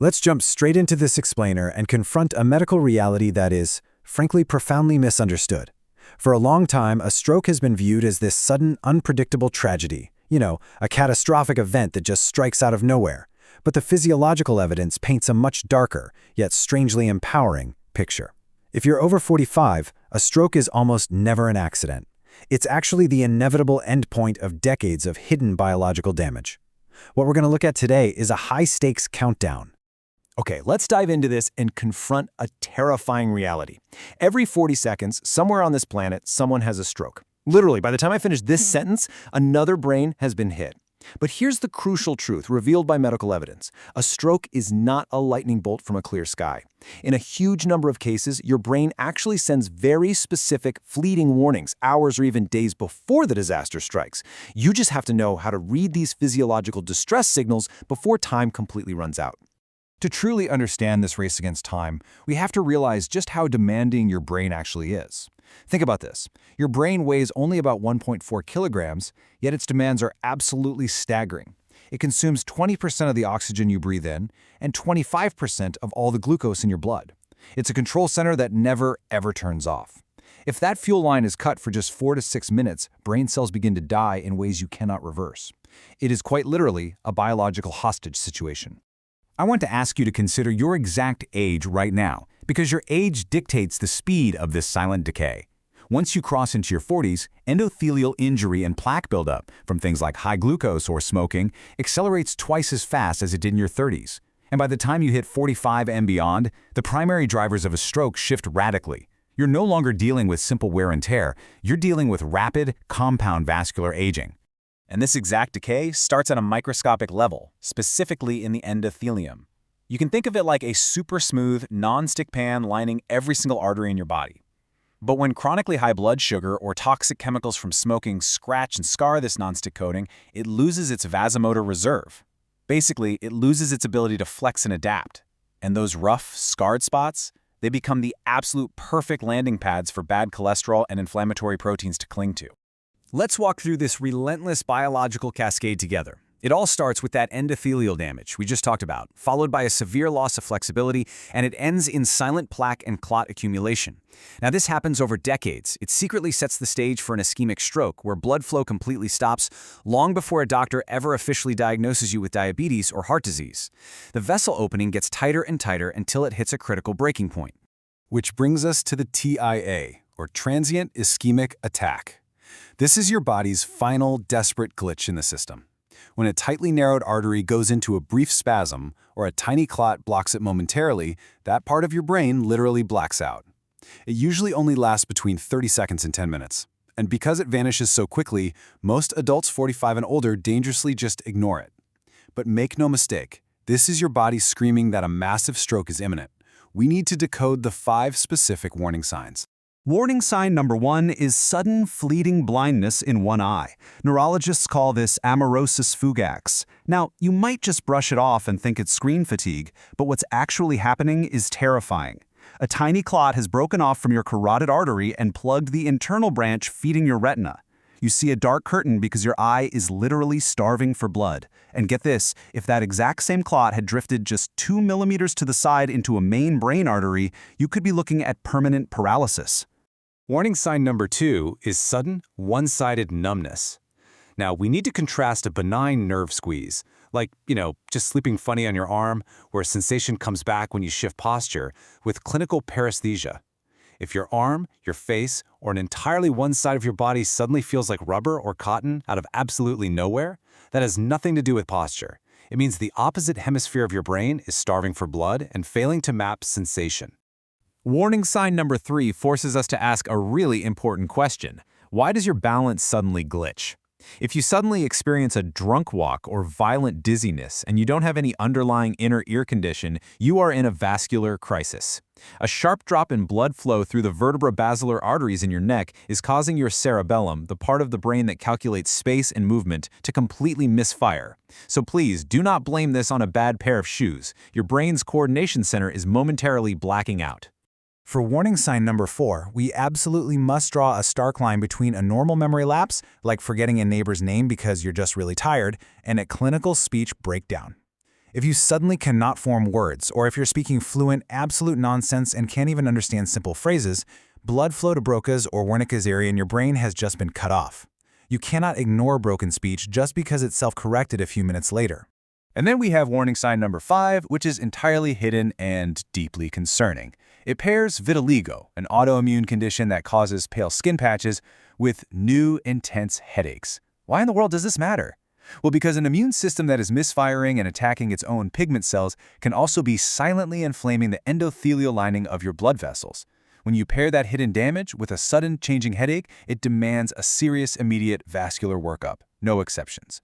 Let's jump straight into this explainer and confront a medical reality that is, frankly, profoundly misunderstood. For a long time, a stroke has been viewed as this sudden, unpredictable tragedy. A catastrophic event that just strikes out of nowhere. But the physiological evidence paints a much darker, yet strangely empowering, picture. If you're over 45, a stroke is almost never an accident. It's actually the inevitable endpoint of decades of hidden biological damage. What we're going to look at today is a high-stakes countdown. Okay, let's dive into this and confront a terrifying reality. Every 40 seconds, somewhere on this planet, someone has a stroke. Literally, by the time I finish this sentence, another brain has been hit. But here's the crucial truth revealed by medical evidence. A stroke is not a lightning bolt from a clear sky. In a huge number of cases, your brain actually sends very specific, fleeting warnings, hours or even days before the disaster strikes. You just have to know how to read these physiological distress signals before time completely runs out. To truly understand this race against time, we have to realize just how demanding your brain actually is. Think about this. Your brain weighs only about 1.4 kilograms, yet its demands are absolutely staggering. It consumes 20% of the oxygen you breathe in and 25% of all the glucose in your blood. It's a control center that never, ever turns off. If that fuel line is cut for just 4 to 6 minutes, brain cells begin to die in ways you cannot reverse. It is quite literally a biological hostage situation. I want to ask you to consider your exact age right now, because your age dictates the speed of this silent decay. Once you cross into your 40s, endothelial injury and plaque buildup from things like high glucose or smoking accelerates twice as fast as it did in your 30s. And by the time you hit 45 and beyond, the primary drivers of a stroke shift radically. You're no longer dealing with simple wear and tear, you're dealing with rapid, compound vascular aging. And this exact decay starts at a microscopic level, specifically in the endothelium. You can think of it like a super smooth, non-stick pan lining every single artery in your body. But when chronically high blood sugar or toxic chemicals from smoking scratch and scar this non-stick coating, it loses its vasomotor reserve. Basically, it loses its ability to flex and adapt. And those rough, scarred spots, they become the absolute perfect landing pads for bad cholesterol and inflammatory proteins to cling to. Let's walk through this relentless biological cascade together. It all starts with that endothelial damage we just talked about, followed by a severe loss of flexibility, and it ends in silent plaque and clot accumulation. Now, this happens over decades. It secretly sets the stage for an ischemic stroke, where blood flow completely stops long before a doctor ever officially diagnoses you with diabetes or heart disease. The vessel opening gets tighter and tighter until it hits a critical breaking point. Which brings us to the TIA, or transient ischemic attack. This is your body's final desperate glitch in the system. When a tightly narrowed artery goes into a brief spasm or a tiny clot blocks it momentarily, that part of your brain literally blacks out. It usually only lasts between 30 seconds and 10 minutes. And because it vanishes so quickly, most adults 45 and older dangerously just ignore it. But make no mistake, this is your body screaming that a massive stroke is imminent. We need to decode the 5 specific warning signs. Warning sign number 1 is sudden, fleeting blindness in one eye. Neurologists call this amaurosis fugax. Now, you might just brush it off and think it's screen fatigue, but what's actually happening is terrifying. A tiny clot has broken off from your carotid artery and plugged the internal branch feeding your retina. You see a dark curtain because your eye is literally starving for blood. And get this, if that exact same clot had drifted just 2 millimeters to the side into a main brain artery, you could be looking at permanent paralysis. Warning sign number 2 is sudden, one-sided numbness. Now, we need to contrast a benign nerve squeeze, like, just sleeping funny on your arm, where a sensation comes back when you shift posture, with clinical paresthesia. If your arm, your face, or an entirely one side of your body suddenly feels like rubber or cotton out of absolutely nowhere, that has nothing to do with posture. It means the opposite hemisphere of your brain is starving for blood and failing to map sensation. Warning sign number 3 forces us to ask a really important question. Why does your balance suddenly glitch? If you suddenly experience a drunk walk or violent dizziness and you don't have any underlying inner ear condition, you are in a vascular crisis. A sharp drop in blood flow through the vertebro-basilar arteries in your neck is causing your cerebellum, the part of the brain that calculates space and movement, to completely misfire. So please, do not blame this on a bad pair of shoes. Your brain's coordination center is momentarily blacking out. For warning sign number 4, we absolutely must draw a stark line between a normal memory lapse, like forgetting a neighbor's name because you're just really tired, and a clinical speech breakdown. If you suddenly cannot form words, or if you're speaking fluent, absolute nonsense and can't even understand simple phrases, blood flow to Broca's or Wernicke's area in your brain has just been cut off. You cannot ignore broken speech just because it's self-corrected a few minutes later. And then we have warning sign number 5, which is entirely hidden and deeply concerning. It pairs vitiligo, an autoimmune condition that causes pale skin patches, with new, intense headaches. Why in the world does this matter? Well, because an immune system that is misfiring and attacking its own pigment cells can also be silently inflaming the endothelial lining of your blood vessels. When you pair that hidden damage with a sudden changing headache, it demands a serious, immediate vascular workup. No exceptions.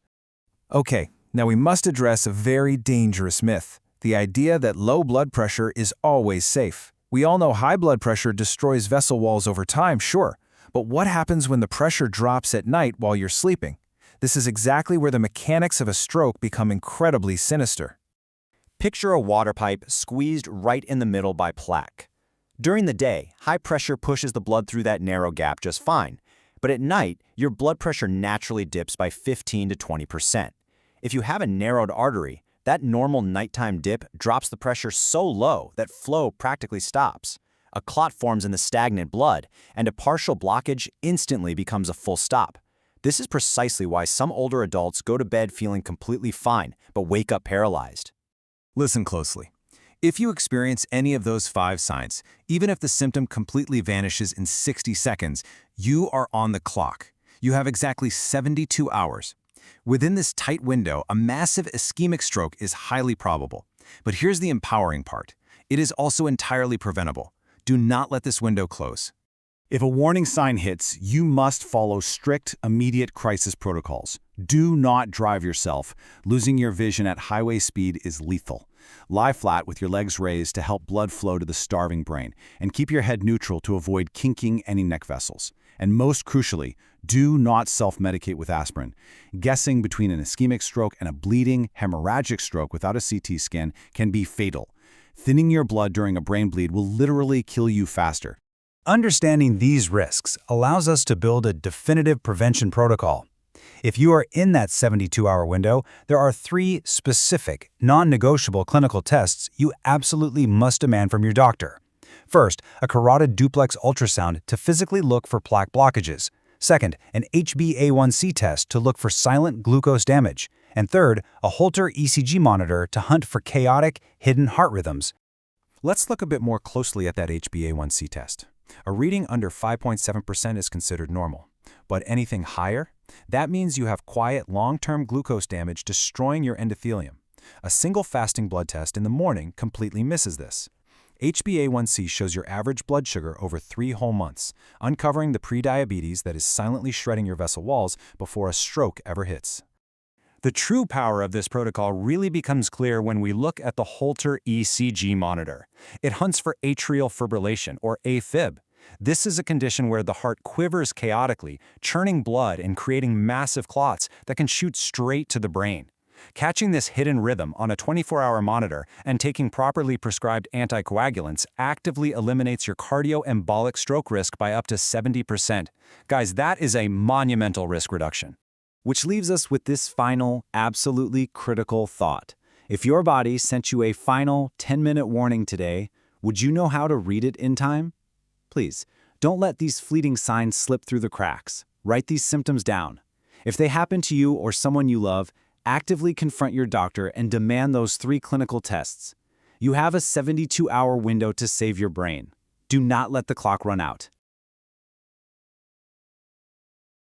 Okay, now we must address a very dangerous myth, the idea that low blood pressure is always safe. We all know high blood pressure destroys vessel walls over time, sure, but what happens when the pressure drops at night while you're sleeping? This is exactly where the mechanics of a stroke become incredibly sinister. Picture a water pipe squeezed right in the middle by plaque. During the day, high pressure pushes the blood through that narrow gap just fine, but at night, your blood pressure naturally dips by 15 to 20%. If you have a narrowed artery, that normal nighttime dip drops the pressure so low that flow practically stops. A clot forms in the stagnant blood, and a partial blockage instantly becomes a full stop. This is precisely why some older adults go to bed feeling completely fine, but wake up paralyzed. Listen closely. If you experience any of those 5 signs, even if the symptom completely vanishes in 60 seconds, you are on the clock. You have exactly 72 hours. Within this tight window, a massive ischemic stroke is highly probable. But here's the empowering part. It is also entirely preventable. Do not let this window close. If a warning sign hits, you must follow strict, immediate crisis protocols. Do not drive yourself. Losing your vision at highway speed is lethal. Lie flat with your legs raised to help blood flow to the starving brain, and keep your head neutral to avoid kinking any neck vessels. And most crucially, do not self-medicate with aspirin. Guessing between an ischemic stroke and a bleeding, hemorrhagic stroke without a CT scan can be fatal. Thinning your blood during a brain bleed will literally kill you faster. Understanding these risks allows us to build a definitive prevention protocol. If you are in that 72-hour window, there are 3 specific, non-negotiable clinical tests you absolutely must demand from your doctor. First, a carotid duplex ultrasound to physically look for plaque blockages. Second, an HbA1c test to look for silent glucose damage. And third, a Holter ECG monitor to hunt for chaotic, hidden heart rhythms. Let's look a bit more closely at that HbA1c test. A reading under 5.7% is considered normal. But anything higher? That means you have quiet, long-term glucose damage destroying your endothelium. A single fasting blood test in the morning completely misses this. HbA1c shows your average blood sugar over 3 whole months, uncovering the prediabetes that is silently shredding your vessel walls before a stroke ever hits. The true power of this protocol really becomes clear when we look at the Holter ECG monitor. It hunts for atrial fibrillation, or AFib. This is a condition where the heart quivers chaotically, churning blood and creating massive clots that can shoot straight to the brain. Catching this hidden rhythm on a 24-hour monitor and taking properly prescribed anticoagulants actively eliminates your cardioembolic stroke risk by up to 70%. Guys, that is a monumental risk reduction. Which leaves us with this final, absolutely critical thought. If your body sent you a final 10-minute warning today, would you know how to read it in time? Please, don't let these fleeting signs slip through the cracks. Write these symptoms down. If they happen to you or someone you love, actively confront your doctor and demand those 3 clinical tests. You have a 72-hour window to save your brain. Do not let the clock run out.